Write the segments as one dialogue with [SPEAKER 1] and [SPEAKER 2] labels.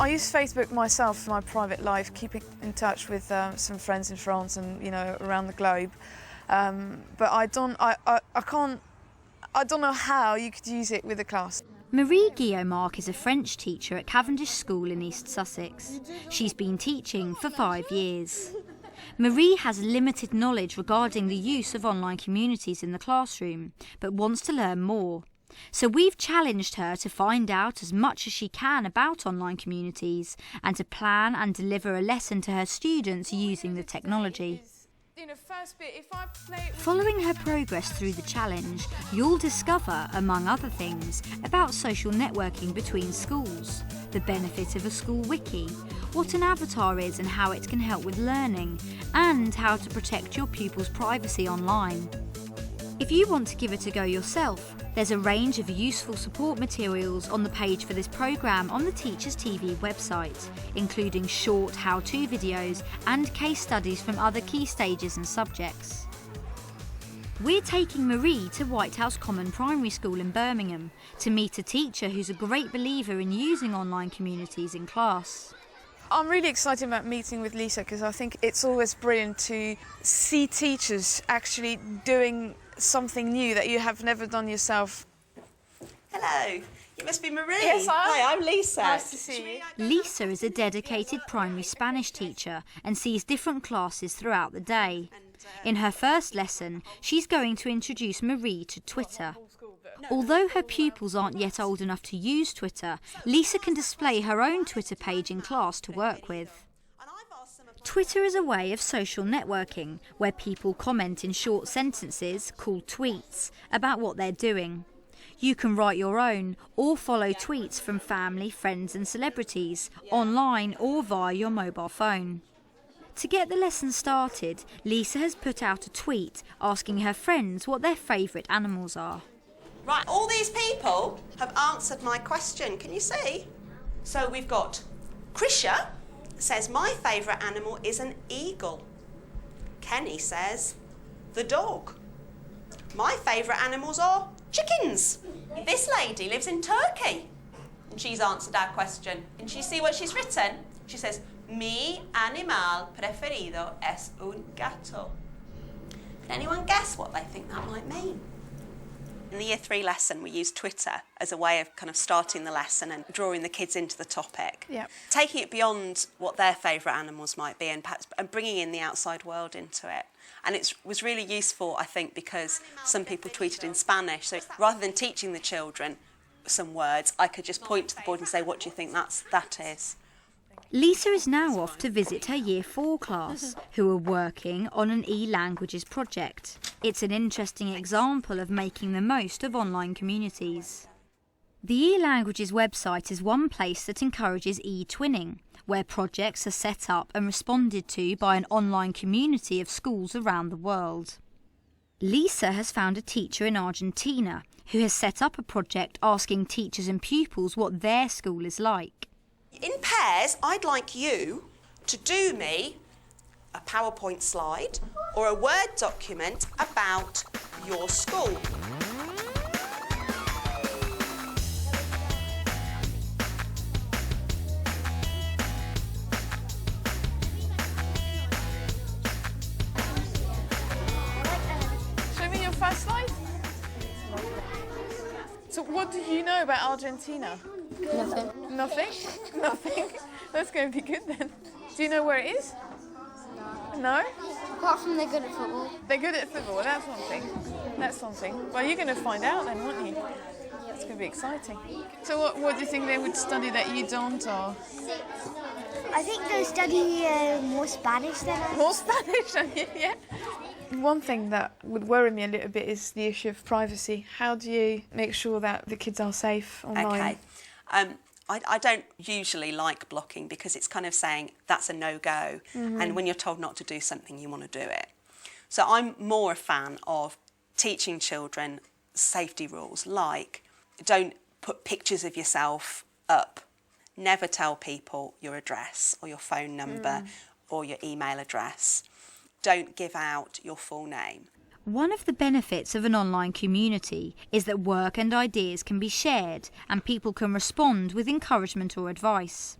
[SPEAKER 1] I use Facebook myself for my private life, keeping in touch with some friends in France and around the globe. But I don't know how you could use it with a class.
[SPEAKER 2] Marie Guillaumarc is a French teacher at Cavendish School in East Sussex. She's been teaching for 5 years. Marie has limited knowledge regarding the use of online communities in the classroom, but wants to learn more. So we've challenged her to find out as much as she can about online communities and to plan and deliver a lesson to her students using the technology. Following her progress through the challenge, you'll discover, among other things, about social networking between schools, the benefit of a school wiki, what an avatar is and how it can help with learning, and how to protect your pupils' privacy online. If you want to give it a go yourself, there's a range of useful support materials on the page for this programme on the Teachers TV website, including short how-to videos and case studies from other key stages and subjects. We're taking Marie to Whitehouse Common Primary School in Birmingham to meet a teacher who's a great believer in using online communities in class.
[SPEAKER 1] I'm really excited about meeting with Lisa because I think it's always brilliant to see teachers actually doing something new that you have never done yourself.
[SPEAKER 3] Hello, you must be Marie.
[SPEAKER 1] Yes,
[SPEAKER 3] Hi, I'm Lisa.
[SPEAKER 1] Nice to see you.
[SPEAKER 2] Lisa is a dedicated primary Spanish teacher and sees different classes throughout the day. In her first lesson, she's going to introduce Marie to Twitter. Although her pupils aren't yet old enough to use Twitter, Lisa can display her own Twitter page in class to work with. Twitter is a way of social networking where people comment in short sentences, called tweets, about what they're doing. You can write your own or follow tweets from family, friends and celebrities, online or via your mobile phone. To get the lesson started, Lisa has put out a tweet asking her friends what their favourite animals are.
[SPEAKER 3] Right, all these people have answered my question, can you see? So we've got Krisha says, my favourite animal is an eagle. Kenny says, the dog. My favourite animals are chickens. This lady lives in Turkey. And she's answered our question. Can you see what she's written? She says, mi animal preferido es un gato. Can anyone guess what they think that might mean? In the Year 3 lesson, we used Twitter as a way of kind of starting the lesson and drawing the kids into the topic.
[SPEAKER 1] Yep.
[SPEAKER 3] Taking it beyond what their favourite animals might be and perhaps bringing in the outside world into it. And it was really useful, I think, because some people tweeted in Spanish. So rather than teaching the children some words, I could just point to the board and say, what do you think that is?
[SPEAKER 2] Lisa is now off to visit her Year 4 class, who are working on an e-languages project. It's an interesting example of making the most of online communities. The e-languages website is one place that encourages e-twinning, where projects are set up and responded to by an online community of schools around the world. Lisa has found a teacher in Argentina who has set up a project asking teachers and pupils what their school is like.
[SPEAKER 3] In pairs, I'd like you to do me a PowerPoint slide or a Word document about your school.
[SPEAKER 1] Show me your first slide. So what do you know about Argentina?
[SPEAKER 4] Nothing.
[SPEAKER 1] Nothing? Nothing? That's going to be good then. Do you know where it is? No?
[SPEAKER 4] Apart from they're good at football.
[SPEAKER 1] They're good at football, that's one thing. That's one thing. Well, you're going to find out then, won't you? It's going to be exciting. So what do you think they would study that you don't, or?
[SPEAKER 4] I think they'll study more Spanish than I.
[SPEAKER 1] More Spanish, yeah. One thing that would worry me a little bit is the issue of privacy. How do you make sure that the kids are safe online?
[SPEAKER 3] Okay. I don't usually like blocking because it's kind of saying that's a no-go. Mm-hmm. And when you're told not to do something, you want to do it. So I'm more a fan of teaching children safety rules, like don't put pictures of yourself up. Never tell people your address or your phone number or your email address. Don't give out your full name.
[SPEAKER 2] One of the benefits of an online community is that work and ideas can be shared and people can respond with encouragement or advice.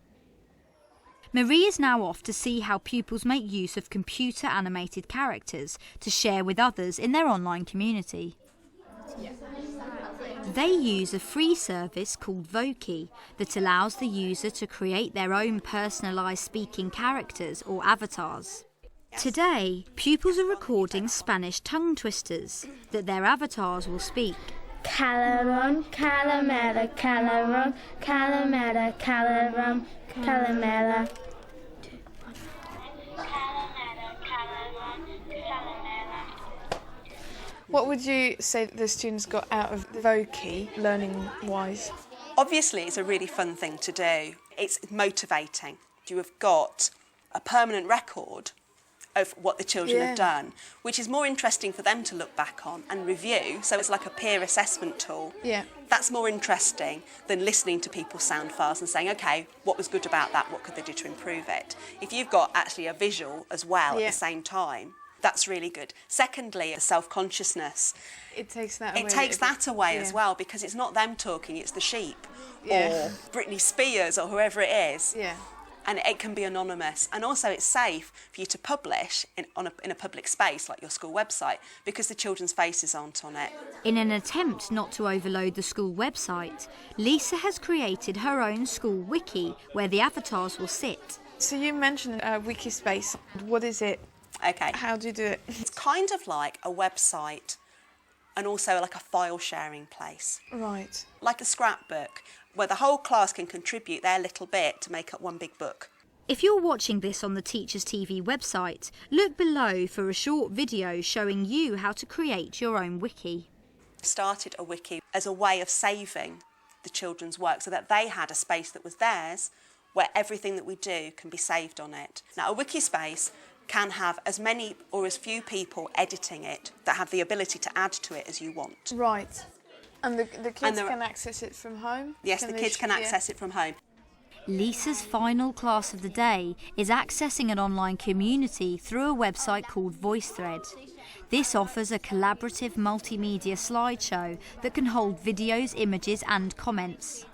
[SPEAKER 2] Marie is now off to see how pupils make use of computer-animated characters to share with others in their online community. They use a free service called Voki that allows the user to create their own personalised speaking characters or avatars. Today, pupils are recording Spanish tongue twisters that their avatars will speak.
[SPEAKER 5] Calaron, calamera, calaron, calamera, calaron, calamera.
[SPEAKER 1] What would you say that the students got out of Voki, learning-wise?
[SPEAKER 3] Obviously, it's a really fun thing to do. It's motivating. You have got a permanent record of what the children have done, which is more interesting for them to look back on and review. So it's like a peer assessment tool.
[SPEAKER 1] Yeah.
[SPEAKER 3] That's more interesting than listening to people's sound files and saying, OK, what was good about that? What could they do to improve it? If you've got actually a visual as well at the same time, that's really good. Secondly, the self-consciousness.
[SPEAKER 1] It takes that away.
[SPEAKER 3] It takes that away as well, because it's not them talking, it's the sheep or Britney Spears or whoever it is.
[SPEAKER 1] Yeah.
[SPEAKER 3] And it can be anonymous. And also it's safe for you to publish in a public space like your school website, because the children's faces aren't on it.
[SPEAKER 2] In an attempt not to overload the school website, Lisa has created her own school wiki where the avatars will sit.
[SPEAKER 1] So you mentioned Wikispace. What is it?
[SPEAKER 3] OK.
[SPEAKER 1] How do you do it?
[SPEAKER 3] It's kind of like a website and also like a file sharing place.
[SPEAKER 1] Right.
[SPEAKER 3] Like a scrapbook, where the whole class can contribute their little bit to make up one big book.
[SPEAKER 2] If you're watching this on the Teachers TV website, look below for a short video showing you how to create your own wiki.
[SPEAKER 3] Started a wiki as a way of saving the children's work so that they had a space that was theirs where everything that we do can be saved on it. Now, a wiki space can have as many or as few people editing it that have the ability to add to it as you want.
[SPEAKER 1] Right. And the kids can access it from home?
[SPEAKER 3] Yes, the kids can access it from home.
[SPEAKER 2] Lisa's final class of the day is accessing an online community through a website called VoiceThread. This offers a collaborative multimedia slideshow that can hold videos, images and comments.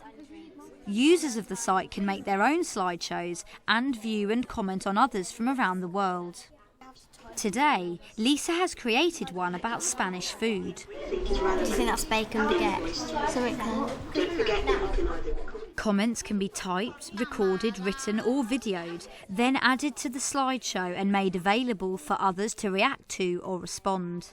[SPEAKER 2] Users of the site can make their own slideshows and view and comment on others from around the world. Today, Lisa has created one about Spanish food.
[SPEAKER 4] Do you think that's bacon baguette? So it can.
[SPEAKER 2] Comments can be typed, recorded, written or videoed, then added to the slideshow and made available for others to react to or respond.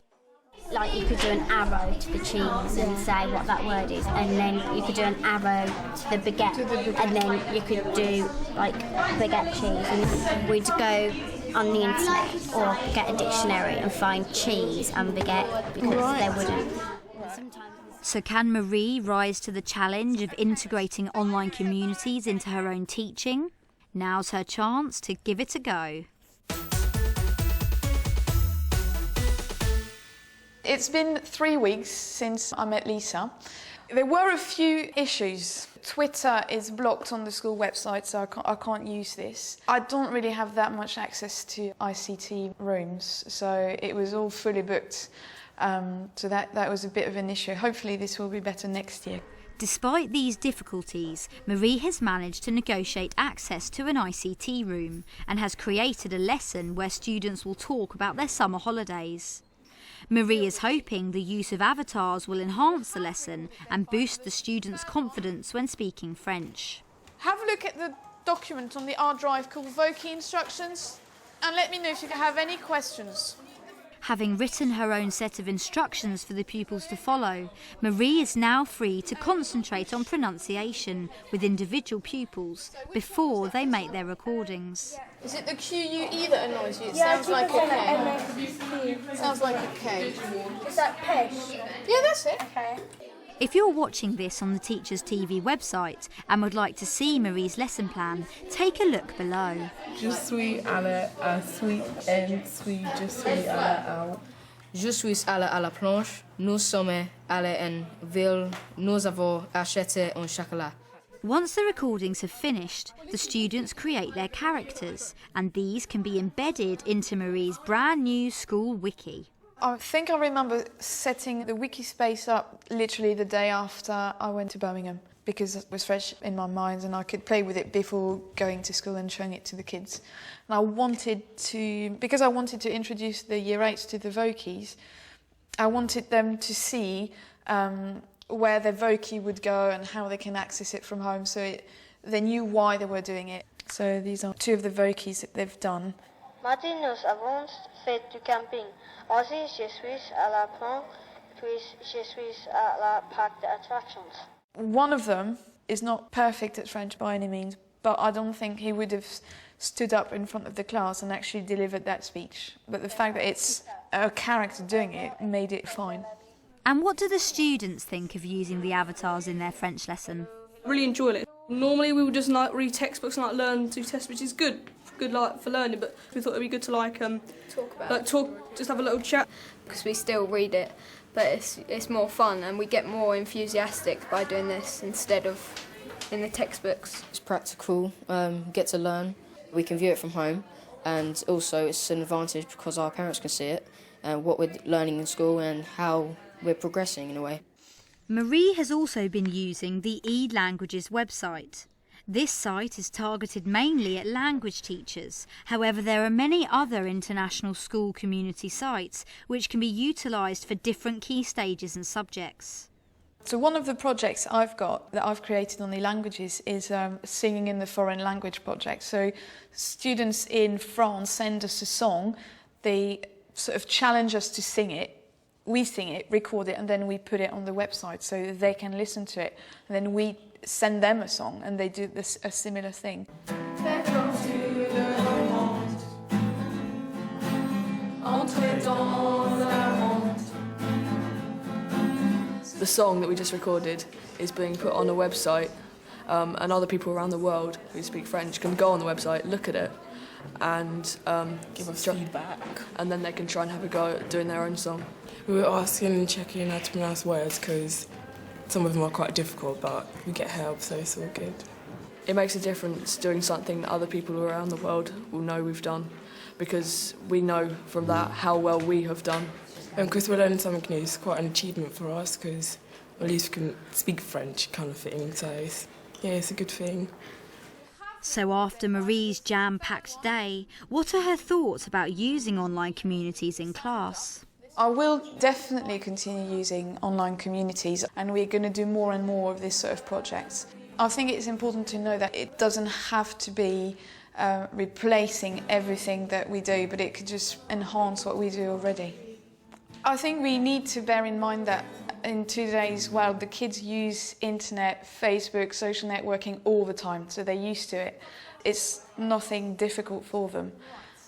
[SPEAKER 5] Like you could do an arrow to the cheese and say what that word is, and then you could do an arrow to the baguette, and then you could do like baguette cheese, and we'd go on the internet or get a dictionary and find cheese and baguette because they wouldn't.
[SPEAKER 2] So can Marie rise to the challenge of integrating online communities into her own teaching? Now's her chance to give it a go.
[SPEAKER 1] It's been 3 weeks since I met Lisa. There were a few issues. Twitter is blocked on the school website, so I can't use this. I don't really have that much access to ICT rooms, so it was all fully booked. So that was a bit of an issue. Hopefully this will be better next year.
[SPEAKER 2] Despite these difficulties, Marie has managed to negotiate access to an ICT room and has created a lesson where students will talk about their summer holidays. Marie is hoping the use of avatars will enhance the lesson and boost the students' confidence when speaking French.
[SPEAKER 1] Have a look at the document on the R drive called Voki Instructions and let me know if you have any questions.
[SPEAKER 2] Having written her own set of instructions for the pupils to follow, Marie is now free to concentrate on pronunciation with individual pupils before they make their recordings.
[SPEAKER 1] Is it the QUE that annoys you? It sounds like a K. Sounds like a K.
[SPEAKER 5] Is that pesh?
[SPEAKER 1] Yeah, that's it.
[SPEAKER 5] Okay.
[SPEAKER 2] If you're watching this on the Teachers TV website and would like to see Marie's lesson plan, take a look below.
[SPEAKER 6] Je suis allé à sweet and sweet. Je suis allé à. Je suis allé à la planche. Nous sommes allés en ville. Nous avons acheté un chocolat.
[SPEAKER 2] Once the recordings have finished, the students create their characters, and these can be embedded into Marie's brand new school wiki.
[SPEAKER 1] I think I remember setting the wiki space up literally the day after I went to Birmingham. because it was fresh in my mind and I could play with it before going to school and showing it to the kids. And because I wanted to introduce the Year 8s to the Vokies, I wanted them to see where their Vokie would go and how they can access it from home, so they knew why they were doing it. So these are 2 of the Vokies that they've done.
[SPEAKER 7] Mardi, nous avons fait du camping. Aussi, je suis à la plage, puis je suis à la parc d'attractions.
[SPEAKER 1] One of them is not perfect at French by any means, but I don't think he would have stood up in front of the class and actually delivered that speech. But the fact that it's a character doing it made it fine.
[SPEAKER 2] And what do the students think of using the avatars in their French lesson?
[SPEAKER 8] Really enjoy it. Normally we would just read textbooks and learn to test, which is good for learning. But we thought it'd be good to just have a little chat.
[SPEAKER 6] Because we still read it, but it's more fun and we get more enthusiastic by doing this instead of in the textbooks. It's practical, get to learn. We can view it from home, and also it's an advantage because our parents can see it and what we're learning in school and how we're progressing in a way.
[SPEAKER 2] Marie has also been using the eLanguages website. This site is targeted mainly at language teachers. However, there are many other international school community sites which can be utilised for different key stages and subjects.
[SPEAKER 1] So one of the projects I've got that I've created on the languages is Singing in the Foreign Language project. So students in France send us a song, they sort of challenge us to sing it. We sing it, record it, and then we put it on the website so that they can listen to it. And then we send them a song and they do a similar thing.
[SPEAKER 8] The song that we just recorded is being put on a website, and other people around the world who speak French can go on the website, look at it, and
[SPEAKER 9] give us feedback.
[SPEAKER 8] And then they can try and have a go at doing their own song.
[SPEAKER 9] We were asking and checking how to pronounce words because some of them are quite difficult, but we get help, so it's all good.
[SPEAKER 8] It makes a difference doing something that other people around the world will know we've done, because we know from that how well we have done.
[SPEAKER 9] And because we're learning something new, it's quite an achievement for us because at least we can speak French kind of thing, so it's a good thing.
[SPEAKER 2] So after Marie's jam-packed day, what are her thoughts about using online communities in class?
[SPEAKER 1] I will definitely continue using online communities, and we're going to do more and more of this sort of projects. I think it's important to know that it doesn't have to be replacing everything that we do, but it could just enhance what we do already. I think we need to bear in mind that in today's world, the kids use internet, Facebook, social networking all the time, so they're used to it. It's nothing difficult for them.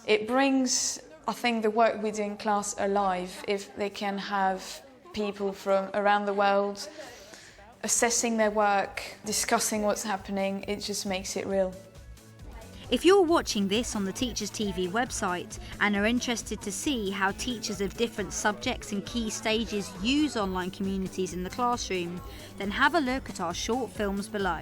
[SPEAKER 1] It brings, I think, the work we do in class alive if they can have people from around the world assessing their work, discussing what's happening. It just makes it real.
[SPEAKER 2] If you're watching this on the Teachers TV website and are interested to see how teachers of different subjects and key stages use online communities in the classroom, then have a look at our short films below.